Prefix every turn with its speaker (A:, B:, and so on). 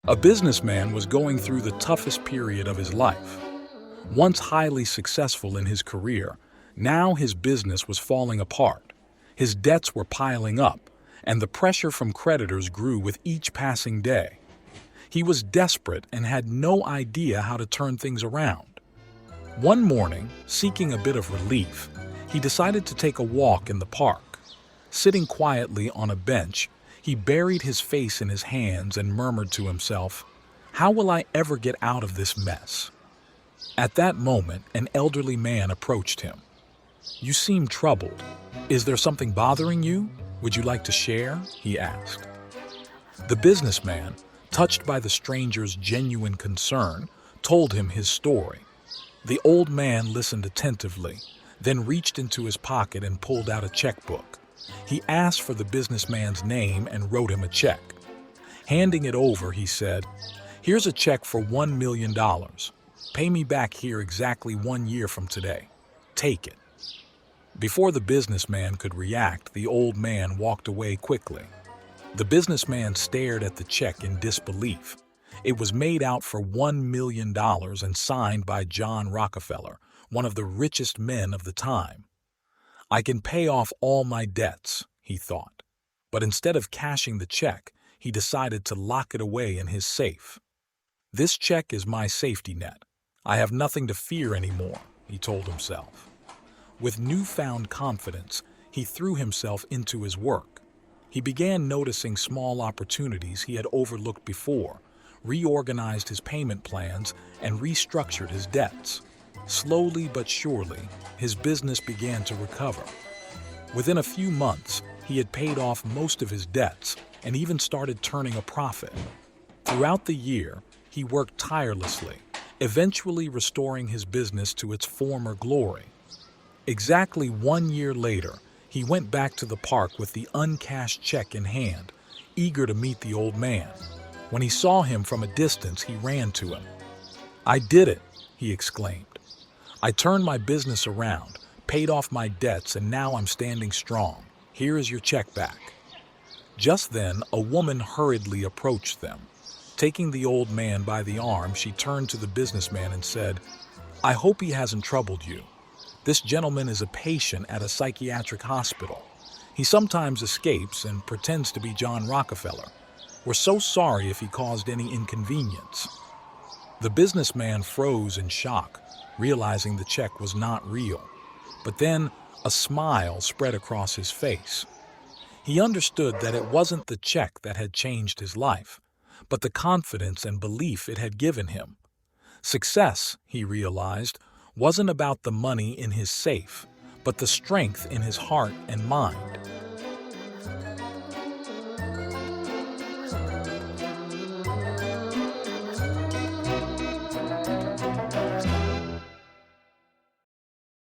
A: A businessman was going through the toughest period of his life. Once highly successful in his career, now his business was falling apart. His debts were piling up, and the pressure from creditors grew with each passing day. He was desperate and had no idea how to turn things around. One morning, seeking a bit of relief, he decided to take a walk in the park. Sitting quietly on a bench, he buried his face in his hands and murmured to himself, "How will I ever get out of this mess?" At that moment, an elderly man approached him. "You seem troubled. Is there something bothering you? Would you like to share?" he asked. The businessman, touched by the stranger's genuine concern, told him his story. The old man listened attentively, then reached into his pocket and pulled out a checkbook. He asked for the businessman's name and wrote him a check. Handing it over, he said, "Here's a check for $1 million. Pay me back here exactly 1 year from today. Take it." Before the businessman could react, the old man walked away quickly. The businessman stared at the check in disbelief. It was made out for $1 million and signed by John Rockefeller, one of the richest men of the time. "I can pay off all my debts," he thought. But instead of cashing the check, he decided to lock it away in his safe. "This check is my safety net. I have nothing to fear anymore," he told himself. With newfound confidence, he threw himself into his work. He began noticing small opportunities he had overlooked before, reorganized his payment plans, and restructured his debts. Slowly but surely, his business began to recover. Within a few months, he had paid off most of his debts and even started turning a profit. Throughout the year, he worked tirelessly, eventually restoring his business to its former glory. Exactly 1 year later, he went back to the park with the uncashed check in hand, eager to meet the old man. When he saw him from a distance, he ran to him. "I did it," he exclaimed. "I turned my business around, paid off my debts, and now I'm standing strong. Here is your check back." Just then, a woman hurriedly approached them. Taking the old man by the arm, she turned to the businessman and said, "I hope he hasn't troubled you. This gentleman is a patient at a psychiatric hospital. He sometimes escapes and pretends to be John Rockefeller. We're so sorry if he caused any inconvenience." The businessman froze in shock, realizing the check was not real. But then a smile spread across his face. He understood that it wasn't the check that had changed his life, but the confidence and belief it had given him. Success, he realized, wasn't about the money in his safe, but the strength in his heart and mind.